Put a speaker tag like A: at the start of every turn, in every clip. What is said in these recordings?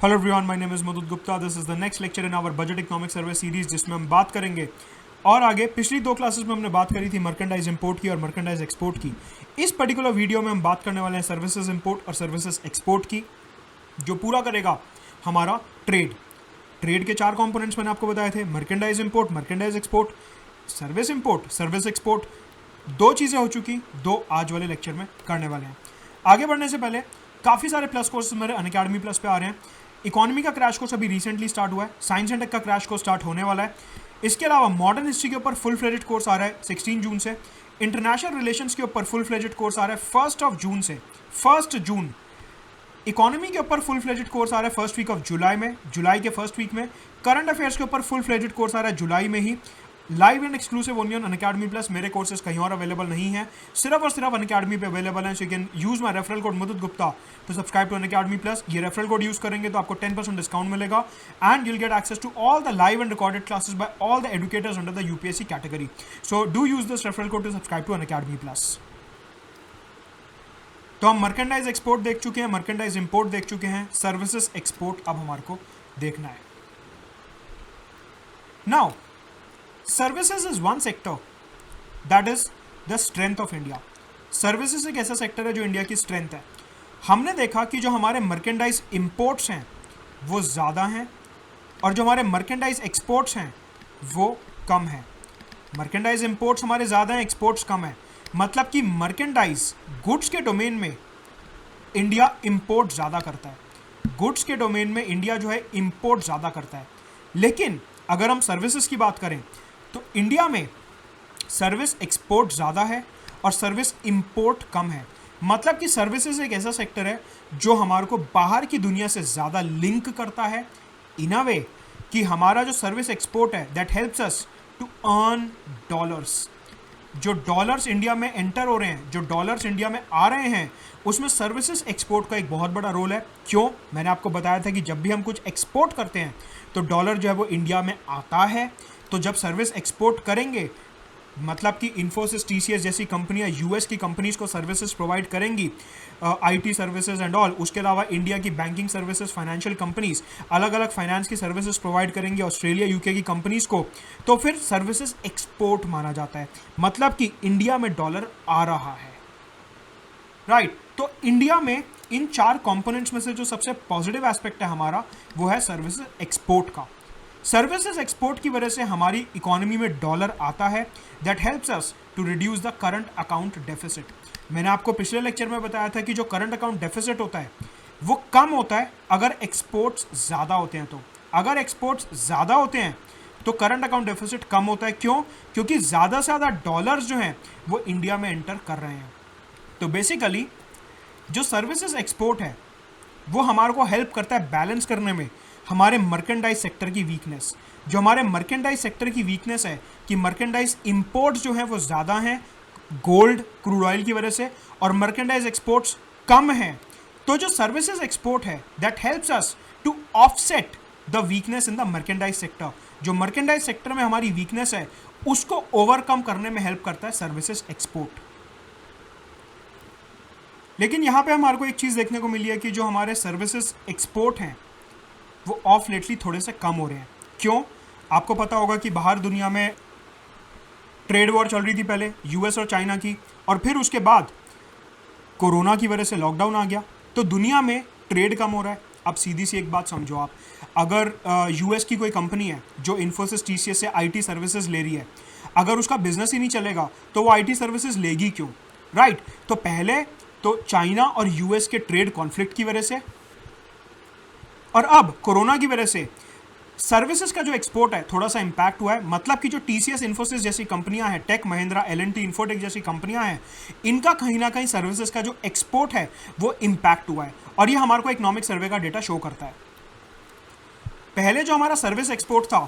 A: Hello everyone, my name is Madhud Gupta. This is the next lecture in our budget economic survey series, जिसमें हम बात करेंगे और आगे पिछली दो क्लासेस में हमने बात करी थी मर्केंडाइज इंपोर्ट की और मर्केंडाइज एक्सपोर्ट की। इस पर्टिकुलर वीडियो में हम बात करने वाले हैं सर्विसेज इंपोर्ट और सर्विसेज एक्सपोर्ट की, जो पूरा करेगा हमारा ट्रेड के चार कंपोनेंट्स मैंने आपको बताए थे, merchandise import, merchandise export, service import, service export. दो चीज़ें हो चुकी, दो आज वाले लेक्चर में करने वाले हैं। आगे बढ़ने से पहले काफ़ी सारे प्लस कोर्सेज मेरे अनअकैडमी प्लस पे आ रहे हैं। इकोनॉमी का क्रैश कोर्स अभी रिसेंटली स्टार्ट हुआ है, साइंस एंड टेक का क्रैश कोर्स स्टार्ट होने वाला है। इसके अलावा मॉडर्न हिस्ट्री के ऊपर फुल फ्लेजेड कोर्स आ रहा है 16 जून से। इंटरनेशनल रिलेशंस के ऊपर फुल फ्लेजेड कोर्स आ रहा है 1 जून से। 1 जून इकोनॉमी के ऊपर फुल फ्लेजेड कोर्स आ रहा है फर्स्ट वीक ऑफ जुलाई में, जुलाई के फर्स्ट वीक में। करंट अफेयर्स के ऊपर फुल फ्लेजेड कोर्स आ रहा है जुलाई में ही। Live and exclusive only on Unacademy plus. मेरे कोर्सेज कहीं और अवेलेबल नहीं है, सिर्फ और सिर्फ अनअकैडमी पे अवेलेबल है। So you can use my referral code Madhud Gupta to subscribe to Unacademy plus. ये रेफरल कोड यूज करेंगे तो आपको 10% डिस्काउंट मिलेगा and you'll get access to all the live and recorded classes by all the educators under the UPSC category. So do use this referral code to subscribe to Unacademy plus. तो हम merchandise export देख चुके हैं, merchandise import देख चुके हैं, services export अब हमारे को देखना है। Now services is one sector that is the strength of India. Services एक ऐसा सेक्टर है जो इंडिया की स्ट्रेंथ है। हमने देखा कि जो हमारे मर्केंडाइज इंपोर्ट्स हैं वो ज़्यादा हैं और जो हमारे मर्केंडाइज एक्सपोर्ट्स हैं वो कम हैं। मर्केंडाइज इंपोर्ट्स हमारे ज़्यादा हैं, एक्सपोर्ट्स कम है। मतलब कि मर्केंडाइज गुड्स के डोमेन में इंडिया इंपोर्ट ज़्यादा करता है। गुड्स के डोमेन में इंडिया जो है इंपोर्ट ज़्यादा करता है। लेकिन अगर हम सर्विसेज की बात करें तो इंडिया में सर्विस एक्सपोर्ट ज़्यादा है और सर्विस इंपोर्ट कम है। मतलब कि सर्विसेज एक ऐसा सेक्टर है जो हमारे को बाहर की दुनिया से ज़्यादा लिंक करता है इन अ वे कि हमारा जो सर्विस एक्सपोर्ट है that helps us to earn dollars. जो डॉलर्स इंडिया में एंटर हो रहे हैं, जो डॉलर्स इंडिया में आ रहे हैं, उसमें सर्विसेज एक्सपोर्ट का एक बहुत बड़ा रोल है। क्यों? मैंने आपको बताया था कि जब भी हम कुछ एक्सपोर्ट करते हैं तो डॉलर जो है वो इंडिया में आता है। तो जब सर्विस एक्सपोर्ट करेंगे मतलब कि इन्फोसिस, टीसीएस जैसी कंपनियां यूएस की कंपनीज को सर्विसेज प्रोवाइड करेंगी, आईटी सर्विसेज एंड ऑल। उसके अलावा इंडिया की बैंकिंग सर्विसेज, फाइनेंशियल कंपनीज अलग अलग फाइनेंस की सर्विसेज प्रोवाइड करेंगी ऑस्ट्रेलिया, यूके की कंपनीज को। तो फिर सर्विसेज एक्सपोर्ट माना जाता है। मतलब कि इंडिया में डॉलर आ रहा है, राइट। तो इंडिया में इन चार कंपोनेंट्स में से जो सबसे पॉजिटिव एस्पेक्ट है हमारा वो है सर्विसेज एक्सपोर्ट का। सर्विसेज एक्सपोर्ट की वजह से हमारी इकोनॉमी में डॉलर आता है that helps us to reduce the current account deficit. मैंने आपको पिछले लेक्चर में बताया था कि जो करंट अकाउंट डेफिसिट होता है वो कम होता है अगर एक्सपोर्ट्स ज़्यादा होते हैं। तो अगर एक्सपोर्ट्स ज़्यादा होते हैं तो करंट अकाउंट डेफिसिट कम होता है। क्यों? क्योंकि ज़्यादा से ज़्यादा डॉलर्स जो हैं वो इंडिया में एंटर कर रहे हैं। तो बेसिकली जो सर्विसेज एक्सपोर्ट है वो हमारे को हेल्प करता है बैलेंस करने में हमारे मर्केंडाइज सेक्टर की वीकनेस। जो हमारे मर्केंडाइज सेक्टर की वीकनेस है कि मर्केंडाइज इंपोर्ट्स जो हैं वो ज़्यादा हैं गोल्ड, क्रूड ऑयल की वजह से, और मर्केंडाइज एक्सपोर्ट्स कम हैं। तो जो सर्विसेज एक्सपोर्ट है that helps us to offset the weakness in the merchandise sector. जो मर्केंडाइज सेक्टर में हमारी वीकनेस है उसको ओवरकम करने में हेल्प करता है सर्विसेज एक्सपोर्ट। लेकिन यहाँ पे हमारे को एक चीज़ देखने को मिली है कि जो हमारे सर्विसेज एक्सपोर्ट हैं वो ऑफ लेटली थोड़े से कम हो रहे हैं। क्यों? आपको पता होगा कि बाहर दुनिया में ट्रेड वॉर चल रही थी पहले यूएस और चाइना की, और फिर उसके बाद कोरोना की वजह से लॉकडाउन आ गया तो दुनिया में ट्रेड कम हो रहा है। अब सीधी सी एक बात समझो आप, अगर यूएस की कोई कंपनी है जो इन्फोसिस, टीसीएस से आईटी सर्विसेज ले रही है, अगर उसका बिजनेस ही नहीं चलेगा तो वो आईटी सर्विसेज लेगी क्यों, राइट। तो पहले तो चाइना और यूएस के ट्रेड कॉन्फ्लिक्ट की वजह से और अब कोरोना की वजह से सर्विसेज का जो एक्सपोर्ट है थोड़ा सा इंपैक्ट हुआ है। मतलब कि जो टीसीएस, इन्फोसिस जैसी कंपनियां हैं, टेक महिंद्रा, एलएनटी, इन्फोटेक जैसी कंपनियां हैं, इनका कहीं ना कहीं सर्विसेज का जो एक्सपोर्ट है वो इंपैक्ट हुआ है। और ये हमारे को इकोनॉमिक सर्वे का डेटा शो करता है। पहले जो हमारा सर्विस एक्सपोर्ट था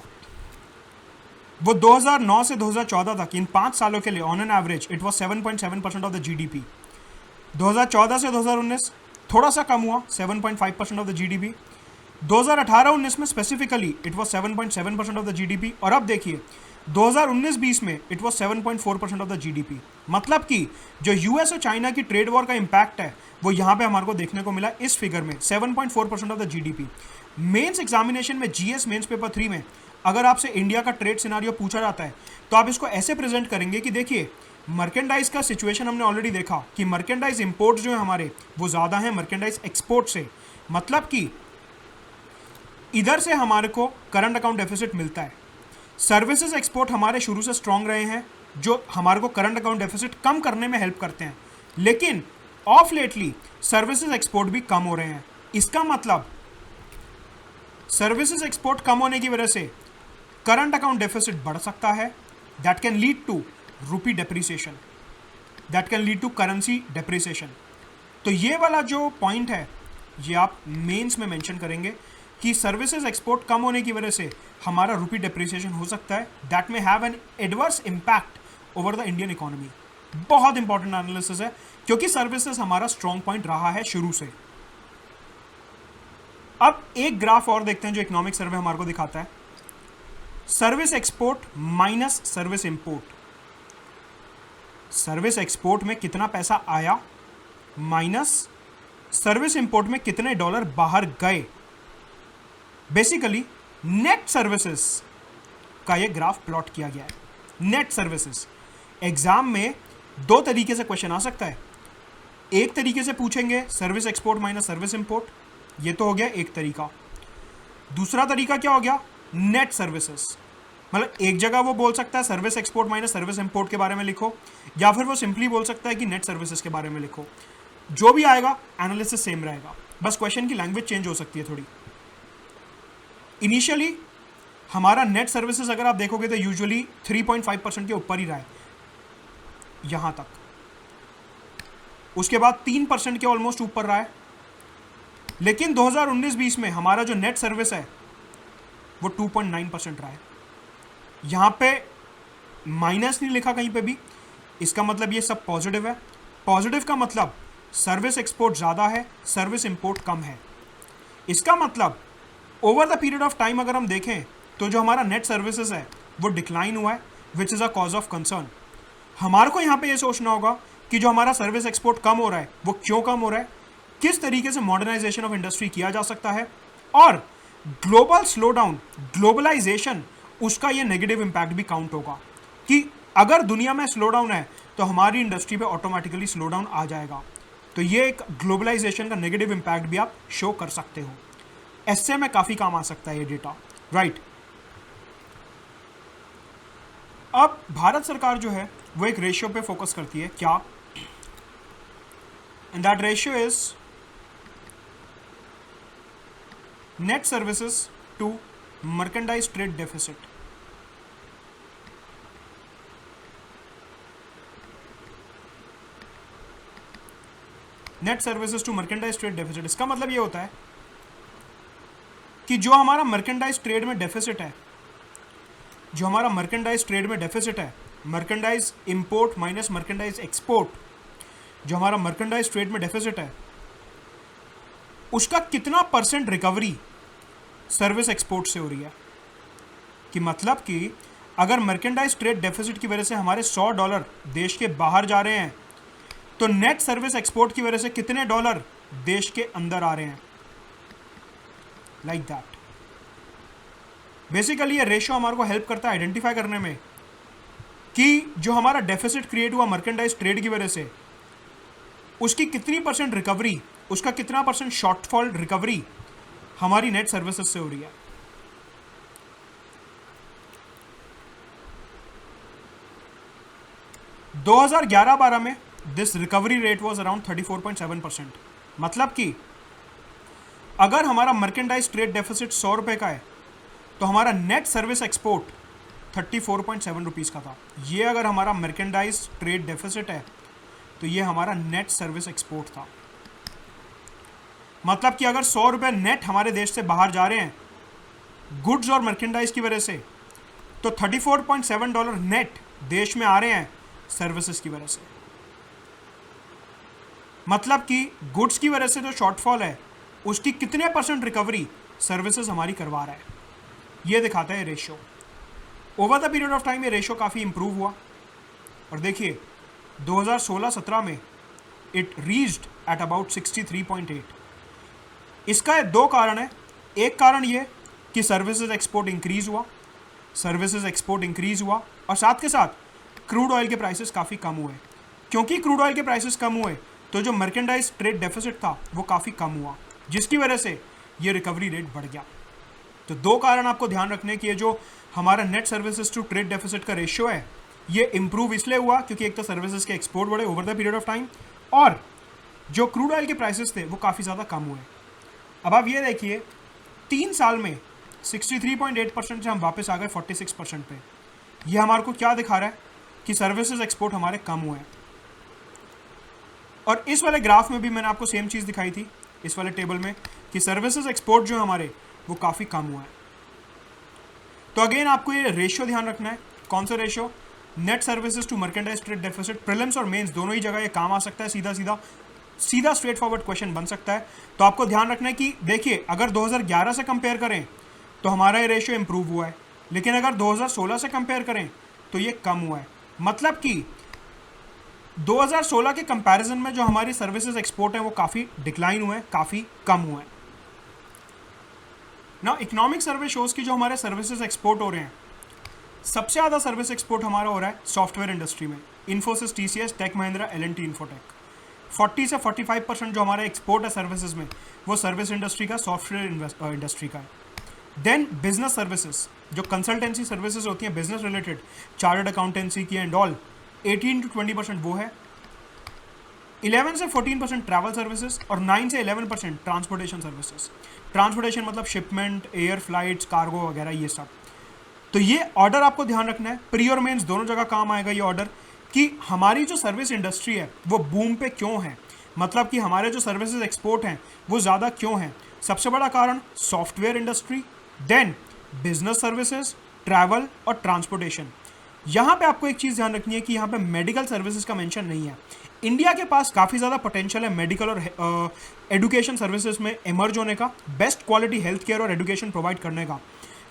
A: वो 2009 से 2014 तक, इन 5 सालों के लिए on an average it was 7.7% of the GDP. 2014 से 2019 थोड़ा सा कम हुआ, 7.5% ऑफ द जीडीपी। 2018-19 में specifically it was 7.7% of the GDP. और अब देखिए 2019-20 में it was 7.4% of the GDP. मतलब कि जो यूएस और चाइना की ट्रेड वॉर का इंपैक्ट है वो यहाँ पे हमारे को देखने को मिला इस फिगर में, 7.4% of the GDP. Mains examination में, जीएस मेंस पेपर 3 में अगर आपसे इंडिया का ट्रेड सिनारियो पूछा जाता है तो आप इसको ऐसे प्रेजेंट करेंगे कि देखिए मर्केंडाइज का सिचुएशन हमने ऑलरेडी देखा कि मर्केंडाइज इंपोर्ट्स जो है हमारे वो ज़्यादा हैं मर्केंडाइज एक्सपोर्ट से। मतलब कि इधर से हमारे को करंट अकाउंट डेफिसिट मिलता है। सर्विसेज एक्सपोर्ट हमारे शुरू से स्ट्रांग रहे हैं जो हमारे को करंट अकाउंट डेफिसिट कम करने में हेल्प करते हैं, लेकिन ऑफ लेटली सर्विसेज एक्सपोर्ट भी कम हो रहे हैं। इसका मतलब सर्विसेज एक्सपोर्ट कम होने की वजह से करंट अकाउंट डेफिसिट बढ़ सकता है। That can lead to rupee depreciation, that can lead to currency depreciation. तो ये वाला जो पॉइंट है ये आप मेंस में मेंशन करेंगे कि सर्विसेज एक्सपोर्ट कम होने की वजह से हमारा रूपी डेप्रिसिएशन हो सकता है, दैट में have an adverse impact over the Indian economy. बहुत इंपॉर्टेंट एनालिसिस है क्योंकि सर्विसेज हमारा स्ट्रॉन्ग पॉइंट रहा है शुरू से। अब एक ग्राफ और देखते हैं जो इकोनॉमिक सर्वे हमारे को दिखाता है, service export minus service import. Service export में कितना पैसा आया माइनस सर्विस इंपोर्ट में कितने डॉलर बाहर गए। बेसिकली नेट सर्विसेज का ये ग्राफ प्लॉट किया गया है। नेट सर्विसेज एग्जाम में दो तरीके से क्वेश्चन आ सकता है। एक तरीके से पूछेंगे service export minus service import, ये तो हो गया एक तरीका। दूसरा तरीका क्या हो गया, नेट सर्विसेज। मतलब एक जगह वो बोल सकता है service export minus service import के बारे में लिखो, या फिर वो सिंपली बोल सकता है कि नेट सर्विसेज के बारे में लिखो। जो भी आएगा एनालिसिस सेम रहेगा, बस क्वेश्चन की लैंग्वेज चेंज हो सकती है थोड़ी। इनिशियली हमारा नेट सर्विसेज अगर आप देखोगे तो यूजुअली 3.5% के ऊपर ही रहा है यहां तक, उसके बाद 3% के ऑलमोस्ट ऊपर रहा है। लेकिन 2019-20 में हमारा जो नेट सर्विस है वो 2.9% रहा है। यहां पे माइनस नहीं लिखा कहीं पे भी, इसका मतलब ये सब पॉजिटिव है। पॉजिटिव का मतलब सर्विस एक्सपोर्ट ज़्यादा है, सर्विस इंपोर्ट कम है। इसका मतलब over the period of time अगर हम देखें तो जो हमारा नेट सर्विसेज है वो डिक्लाइन हुआ है, which is a cause of concern. हमारे को यहाँ पे ये सोचना होगा कि जो हमारा सर्विस एक्सपोर्ट कम हो रहा है वो क्यों कम हो रहा है, किस तरीके से मॉडर्नाइजेशन ऑफ इंडस्ट्री किया जा सकता है, और ग्लोबल स्लोडाउन, ग्लोबलाइजेशन, उसका ये नेगेटिव इंपैक्ट भी काउंट होगा कि अगर दुनिया में स्लोडाउन है तो हमारी इंडस्ट्री पे ऑटोमेटिकली स्लोडाउन आ जाएगा। तो ये एक ग्लोबलाइजेशन का नेगेटिव इंपैक्ट भी आप शो कर सकते हो। एसए में काफ़ी काम आ सकता है ये डेटा, राइट। अब भारत सरकार जो है वो एक रेशियो पे फोकस करती है, क्या, and that ratio is net services to merchandise trade deficit. Net services to merchandise trade deficit, इसका मतलब ये होता है कि जो हमारा मर्केंडाइज ट्रेड में डेफिसिट है, जो हमारा मर्केंडाइज ट्रेड में डेफिसिट है, merchandise import minus merchandise export, जो हमारा मर्केंडाइज ट्रेड में डेफिसिट है उसका कितना परसेंट रिकवरी सर्विस एक्सपोर्ट से हो रही है। कि मतलब कि अगर मर्केंडाइज ट्रेड डेफिसिट की वजह से हमारे $100 देश के बाहर जा रहे हैं तो नेट सर्विस एक्सपोर्ट की वजह से कितने डॉलर देश के अंदर आ रहे हैं, लाइक दैट। बेसिकली ये रेशियो हमारे को हेल्प करता है आइडेंटिफाई करने में कि जो हमारा डेफिसिट क्रिएट हुआ मर्केंडाइज ट्रेड की वजह से उसकी कितनी परसेंट रिकवरी, उसका कितना परसेंट शॉर्टफॉल रिकवरी हमारी नेट सर्विसेज से हो रही है। दो 2011-12 में this recovery rate was around 34.7%। मतलब कि अगर हमारा मर्केंडाइज ट्रेड डेफिसिट 100 रुपये का है तो हमारा नेट सर्विस एक्सपोर्ट 34.7 रुपीज़ का था। ये अगर हमारा मर्केंडाइज ट्रेड डेफिसिट है तो ये हमारा नेट सर्विस एक्सपोर्ट था। मतलब कि अगर 100 रुपये नेट हमारे देश से बाहर जा रहे हैं गुड्स और मर्केंडाइज की वजह से, तो $34.7 नेट देश में आ रहे हैं सर्विसेज की वजह से। मतलब कि गुड्स की वजह से जो शॉर्टफॉल है उसकी कितने परसेंट रिकवरी सर्विसेज हमारी करवा रहा है, ये दिखाता है ratio. Over the period of time ये रेशियो काफ़ी इंप्रूव हुआ और देखिए 2016-17 में इट रीच्ड एट अबाउट 63.8। इसका दो कारण है। एक कारण ये कि सर्विसेज एक्सपोर्ट इंक्रीज हुआ, और साथ के साथ क्रूड ऑयल के प्राइसेस काफ़ी कम हुए। क्योंकि क्रूड ऑयल के प्राइसेस कम हुए तो जो मर्केंडाइज ट्रेड डेफिसिट था वो काफ़ी कम हुआ, जिसकी वजह से ये रिकवरी रेट बढ़ गया। तो दो कारण आपको ध्यान रखने की, जो हमारा net services to trade deficit का रेशियो है ये इंप्रूव इसलिए हुआ क्योंकि एक तो सर्विसेज के एक्सपोर्ट बढ़े over the period of time, और जो क्रूड ऑयल के प्राइसेस थे वो काफ़ी ज़्यादा कम हुए। अब आप ये देखिए 3 साल में 63.8% से हम वापस आ गए 46% पे। ये हमारे को क्या दिखा रहा है कि सर्विसेज एक्सपोर्ट हमारे कम हुए हैं। और इस वाले ग्राफ में भी मैंने आपको सेम चीज़ दिखाई थी, इस वाले टेबल में, कि सर्विसेज एक्सपोर्ट जो हमारे वो काफ़ी कम हुआ है। तो अगेन आपको ये रेशियो ध्यान रखना है। कौन सा ratio? Net services to merchandise trade deficit. Prelims और मेंस दोनों ही जगह ये काम आ सकता है, सीधा स्ट्रेट फॉरवर्ड क्वेश्चन बन सकता है। तो आपको ध्यान रखना है कि देखिए अगर 2011 से कंपेयर करें तो हमारा ये रेशियो इंप्रूव हुआ है, लेकिन अगर 2016 से कंपेयर करें तो ये कम हुआ है। मतलब कि 2016 के कंपैरिजन में जो हमारी सर्विसेज एक्सपोर्ट है वो काफ़ी डिक्लाइन हुए हैं, काफ़ी कम हुए हैं। ना इकोनॉमिक सर्वे शोज की जो हमारे सर्विसेज एक्सपोर्ट हो रहे हैं, सबसे ज़्यादा सर्विस एक्सपोर्ट हमारा हो रहा है सॉफ्टवेयर इंडस्ट्री में। Infosys, TCS, Tech Mahindra, L and T Infotech. 40 से 45% जो हमारा एक्सपोर्ट है सर्विसेज में वो सर्विस इंडस्ट्री का, सॉफ्टवेयर इंडस्ट्री का है। देन बिजनेस सर्विसेज, जो कंसल्टेंसी सर्विसेज होती हैं बिजनेस रिलेटेड, चार्टर्ड अकाउंटेंसी की एंड ऑल, 18 to 20% वो है। 11 से 14% ट्रैवल सर्विसेज और 9 से 11% ट्रांसपोर्टेशन सर्विसेज। ट्रांसपोर्टेशन मतलब शिपमेंट, एयर फ्लाइट्स, कार्गो वगैरह ये सब। तो ये ऑर्डर आपको ध्यान रखना है, प्री और मेंस दोनों जगह काम आएगा ये ऑर्डर, कि हमारी जो सर्विस इंडस्ट्री है वो बूम पे क्यों है, मतलब कि हमारे जो सर्विसेज एक्सपोर्ट हैं वो ज़्यादा क्यों हैं। सबसे बड़ा कारण software industry, then business services, travel और ट्रांसपोर्टेशन। यहाँ पे आपको एक चीज़ ध्यान रखनी है कि यहाँ पे मेडिकल सर्विसेज का मेंशन नहीं है। इंडिया के पास काफ़ी ज़्यादा पोटेंशियल है मेडिकल और एजुकेशन सर्विसेज में इमर्ज होने का, बेस्ट क्वालिटी हेल्थ केयर और एजुकेशन प्रोवाइड करने का।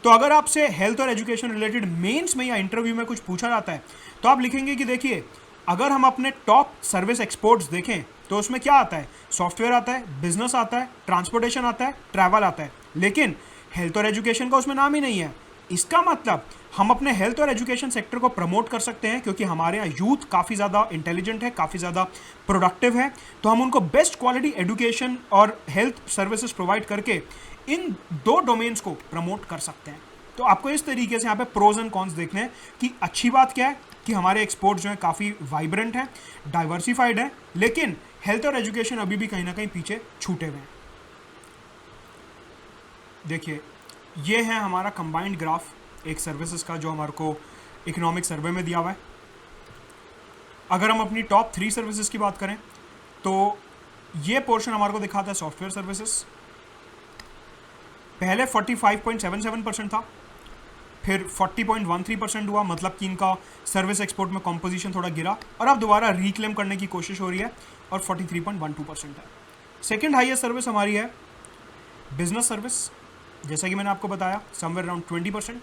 A: तो अगर आपसे हेल्थ और एजुकेशन रिलेटेड मेंस में या इंटरव्यू में कुछ पूछा जाता है तो आप लिखेंगे कि देखिए अगर हम अपने टॉप सर्विस एक्सपोर्ट्स देखें तो उसमें क्या आता है, सॉफ्टवेयर आता है, बिजनेस आता है, ट्रांसपोर्टेशन आता है, ट्रैवल आता है, लेकिन हेल्थ और एजुकेशन का उसमें नाम ही नहीं है। इसका मतलब हम अपने हेल्थ और एजुकेशन सेक्टर को प्रमोट कर सकते हैं क्योंकि हमारे यहाँ यूथ काफ़ी ज़्यादा इंटेलिजेंट है, काफ़ी ज़्यादा प्रोडक्टिव है, तो हम उनको बेस्ट क्वालिटी एजुकेशन और हेल्थ सर्विसेज प्रोवाइड करके इन दो डोमेन्स को प्रमोट कर सकते हैं। तो आपको इस तरीके से यहाँ पे प्रोज एंड कॉन्स देखने हैं कि अच्छी बात क्या है कि हमारे एक्सपोर्ट जो है काफ़ी वाइब्रेंट है, डाइवर्सिफाइड है, लेकिन हेल्थ और एजुकेशन अभी भी कहीं ना कहीं पीछे छूटे हुए हैं। देखिए ये है हमारा कंबाइंड ग्राफ एक सर्विसेज का जो हमारे को इकोनॉमिक सर्वे में दिया हुआ है। अगर हम अपनी टॉप 3 सर्विसेज की बात करें तो ये पोर्शन हमारे को दिखाता है सॉफ्टवेयर सर्विसेज। पहले 45.77% था, फिर 40.13% हुआ, मतलब कि इनका सर्विस एक्सपोर्ट में कॉम्पोजिशन थोड़ा गिरा, और अब दोबारा रिक्लेम करने की कोशिश हो रही है और 43.12% है। सेकेंड हाईएस्ट सर्विस हमारी है बिजनेस सर्विस, जैसा कि मैंने आपको बताया समवेयर अराउंड 20%,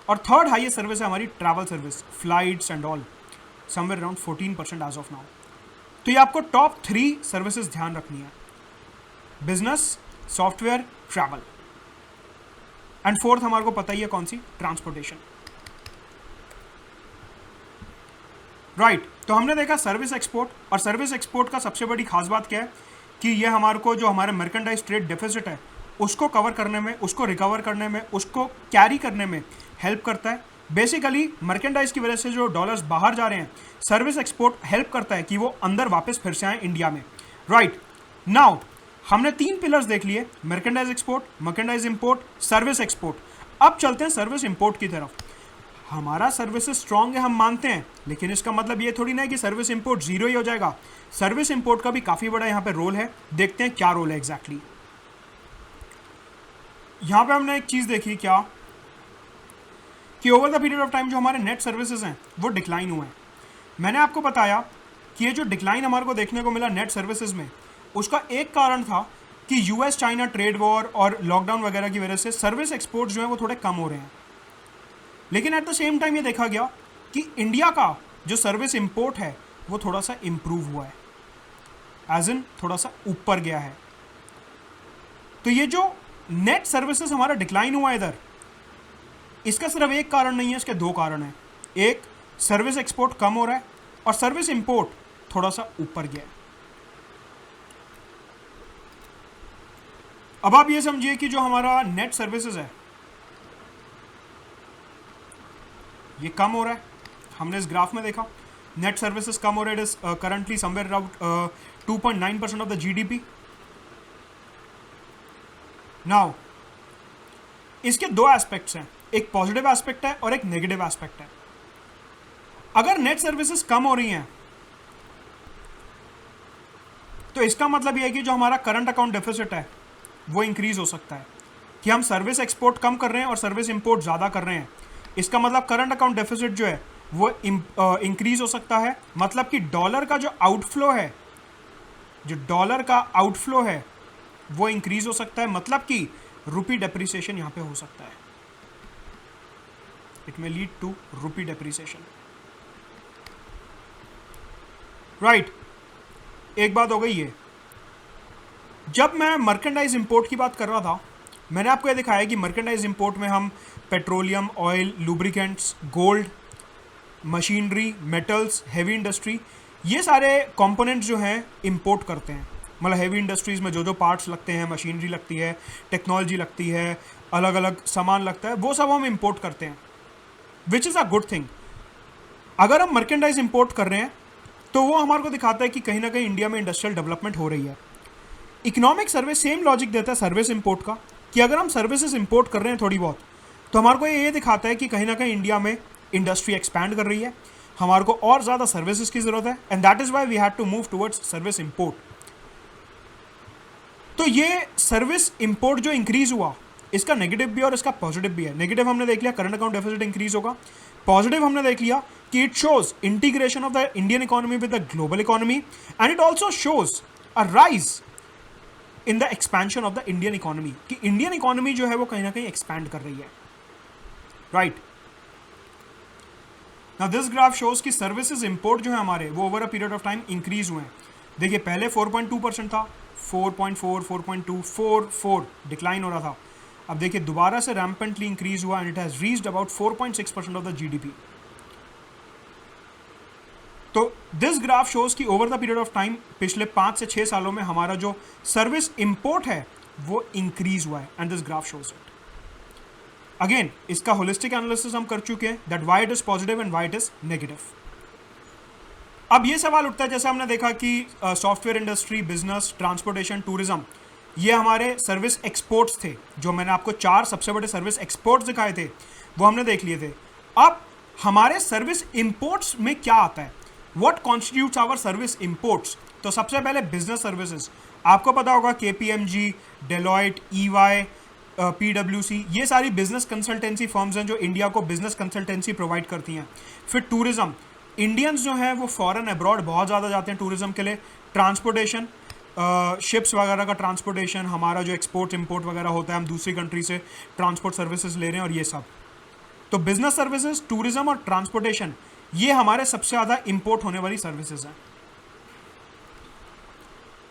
A: और थर्ड हाईएस्ट सर्विस है हमारी travel service, flights and all, somewhere around 14% as of now. तो ये आपको टॉप 3 सर्विसेज ध्यान रखनी है, business, software, travel, and fourth हमारे को पता ही है कौन सी, ट्रांसपोर्टेशन। राइट, तो हमने देखा सर्विस एक्सपोर्ट, और सर्विस एक्सपोर्ट का सबसे बड़ी खास बात क्या है कि ये हमारे को जो हमारे मर्केंडाइज ट्रेड डेफिसिट है उसको कवर करने में, उसको रिकवर करने में, उसको कैरी करने में हेल्प करता है। बेसिकली मर्केंडाइज की वजह से जो डॉलर्स बाहर जा रहे हैं, सर्विस एक्सपोर्ट हेल्प करता है कि वो अंदर वापस फिर से आए इंडिया में। राइट, नाउ हमने 3 पिलर्स देख लिए, merchandise export, merchandise import, service export. अब चलते हैं सर्विस इंपोर्ट की तरफ। हमारा सर्विसेज स्ट्रांग है हम मानते हैं, लेकिन इसका मतलब ये थोड़ी ना है कि सर्विस इंपोर्ट जीरो ही हो जाएगा। सर्विस इंपोर्ट का भी काफ़ी बड़ा यहाँ पे रोल है, देखते हैं क्या रोल है एग्जैक्टली। यहाँ पे हमने एक चीज़ देखी क्या कि over the period of time जो हमारे नेट सर्विसेज हैं वो डिक्लाइन हुए हैं। मैंने आपको बताया कि ये जो डिक्लाइन हमारे को देखने को मिला नेट सर्विसेज में, उसका एक कारण था कि यूएस चाइना ट्रेड वॉर और लॉकडाउन वगैरह की वजह से सर्विस एक्सपोर्ट्स जो हैं वो थोड़े कम हो रहे हैं। लेकिन एट द सेम टाइम ये देखा गया कि इंडिया का जो सर्विस इंपोर्ट है वो थोड़ा सा इम्प्रूव हुआ है, एज इन थोड़ा सा ऊपर गया है। तो ये जो नेट सर्विसेज हमारा डिक्लाइन हुआ इधर, इसका सिर्फ एक कारण नहीं है, इसके दो कारण हैं। एक, सर्विस एक्सपोर्ट कम हो रहा है और सर्विस इंपोर्ट थोड़ा सा ऊपर गया है। अब आप ये समझिए कि जो हमारा नेट सर्विसेज है ये कम हो रहा है, हमने इस ग्राफ में देखा नेट सर्विसेज कम हो रहा है। It is currently somewhere around 2.9% of the GDP. Now इसके दो एस्पेक्ट्स हैं, एक पॉजिटिव एस्पेक्ट है और एक नेगेटिव एस्पेक्ट है। अगर नेट सर्विसेज कम हो रही हैं तो इसका मतलब यह है कि जो हमारा करंट अकाउंट डेफिसिट है वो इंक्रीज हो सकता है, कि हम सर्विस एक्सपोर्ट कम कर रहे हैं और सर्विस इंपोर्ट ज़्यादा कर रहे हैं। इसका मतलब करंट अकाउंट डेफिसिट जो है वो इंक्रीज हो सकता है। मतलब कि डॉलर का जो आउटफ्लो है, जो डॉलर का आउटफ्लो है वो इंक्रीज हो सकता है। मतलब कि रुपी डेप्रिसिएशन यहां पे हो सकता है। It may lead to rupee depreciation, right. एक बात हो गई है, जब मैं मर्केंडाइज इंपोर्ट की बात कर रहा था मैंने आपको यह दिखाया कि मर्केंडाइज इंपोर्ट में हम petroleum, oil, lubricants, gold, machinery, metals, heavy industry, ये सारे कंपोनेंट्स जो हैं इंपोर्ट करते हैं। मतलब हैवी इंडस्ट्रीज़ में जो जो पार्ट्स लगते हैं, मशीनरी लगती है, टेक्नोलॉजी लगती है, अलग अलग सामान लगता है, वो सब हम इंपोर्ट करते हैं, which is a good thing. अगर हम मर्केंडाइज इंपोर्ट कर रहे हैं तो वो हमारे को दिखाता है कि कहीं ना कहीं इंडिया में इंडस्ट्रियल डेवलपमेंट हो रही है। इकोनॉमिक सर्वे सेम लॉजिक देता है सर्विस इंपोर्ट का, कि अगर हम सर्विसेज इंपोर्ट कर रहे हैं थोड़ी बहुत, तो हमारे को ये दिखाता है कि कहीं ना कहीं इंडिया में इंडस्ट्री एक्सपैंड कर रही है, हमारे को और ज़्यादा सर्विसेज की ज़रूरत है, and that is why we had to move towards service import. तो ये सर्विस इंपोर्ट जो इंक्रीज हुआ, इसका नेगेटिव भी और इसका पॉजिटिव भी है। नेगेटिव हमने देख लिया करंट अकाउंट डेफिसिट इंक्रीज होगा, पॉजिटिव हमने देख लिया कि it shows integration of the Indian economy with the global economy, and it also shows a rise in the expansion of the Indian economy, कि इंडियन इकोनॉमी जो है वो कहीं ना कहीं एक्सपैंड कर रही है, right. Now this graph shows कि सर्विसेज इंपोर्ट जो है हमारे वो over a period of time increase हुए हैं। देखिए पहले 4.2% था, 4.4, 4.2, 4 डिक्लाइन हो रहा था। अब देखिए दोबारा से रैम्पेंटली इंक्रीज हुआ and it has reached about 4.6% of the GDP. तो दिस ग्राफ शोज कि over the period of time पिछले 5 से 6 सालों में हमारा जो सर्विस इंपोर्ट है वो इंक्रीज हुआ है, and this graph shows it. Again इसका होलिस्टिक एनालिसिस हम कर चुके हैं, that why it is positive and why it is negative. अब ये सवाल उठता है, जैसे हमने देखा कि software industry, business, transportation, tourism, ये हमारे सर्विस एक्सपोर्ट्स थे। जो मैंने आपको 4 सबसे बड़े सर्विस एक्सपोर्ट्स दिखाए थे वो हमने देख लिए थे। अब हमारे सर्विस इंपोर्ट्स में क्या आता है, what constitutes our service imports. तो सबसे पहले बिजनेस सर्विसेज, आपको पता होगा KPMG, डेलॉयट, EY, PwC, ये सारी बिजनेस कंसल्टेंसी फर्म्स हैं जो इंडिया को बिजनेस कंसल्टेंसी प्रोवाइड करती हैं। फिर टूरिज्म, इंडियंस जो हैं वो फॉरेन अब्रॉड बहुत ज़्यादा जाते हैं टूरिज्म के लिए। ट्रांसपोर्टेशन, शिप्स वगैरह का ट्रांसपोर्टेशन, हमारा जो एक्सपोर्ट इंपोर्ट वगैरह होता है, हम दूसरी कंट्री से ट्रांसपोर्ट सर्विसेज ले रहे हैं, और ये सब। तो बिजनेस सर्विसेज, टूरिज्म और ट्रांसपोर्टेशन, ये हमारे सबसे ज़्यादा इंपोर्ट होने वाली सर्विसेज हैं।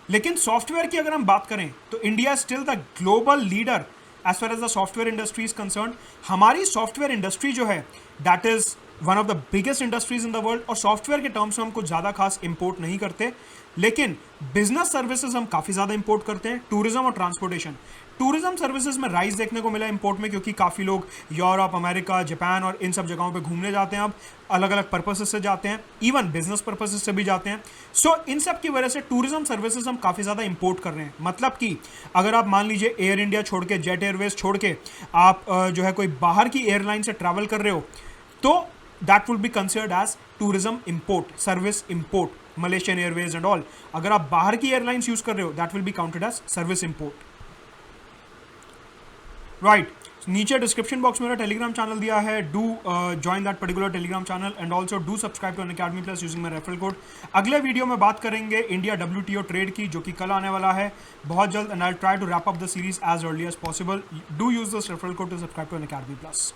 A: लेकिन सॉफ्टवेयर की अगर हम बात करें तो India still the global leader as far as the software industry is concern. हमारी सॉफ्टवेयर इंडस्ट्री जो है that is one of the biggest industries in the world, और सॉफ्टवेयर के टर्म्स में हम कुछ ज़्यादा खास इंपोर्ट नहीं करते, लेकिन बिजनेस सर्विसेज हम काफ़ी ज़्यादा इंपोर्ट करते हैं। टूरिज्म और ट्रांसपोर्टेशन, टूरिज्म सर्विसेज में राइज देखने को मिला इंपोर्ट में, क्योंकि काफ़ी लोग यूरोप, अमेरिका, जापान और इन सब जगहों पे घूमने जाते हैं, अब अलग अलग पर्पसेस से जाते हैं, इवन बिजनेस पर्पसेस से भी जाते हैं। सो इन सब की वजह से टूरिज्म सर्विसेज हम काफ़ी ज़्यादा इंपोर्ट कर रहे हैं। मतलब कि अगर आप मान लीजिए एयर इंडिया छोड़ के, जेट एयरवेज छोड़ के आप जो है कोई बाहर की एयरलाइन से ट्रैवल कर रहे हो, तो that will be considered as tourism import, service import, Malaysian airways and all. अगर आप बाहर की एयरलाइंस यूज कर रहे हो that will be counted as service import, right. नीचे डिस्क्रिप्शन बॉक्स में मेरा टेलीग्राम चैनल दिया है, do join that particular Telegram channel and also do subscribe to Unacademy Plus using my referral code. अगले video में बात करेंगे इंडिया WTO ट्रेड की, जो कि कल आने वाला है बहुत जल्द, and I try to wrap up the series as early as possible. Do use this referral code to subscribe to Unacademy plus.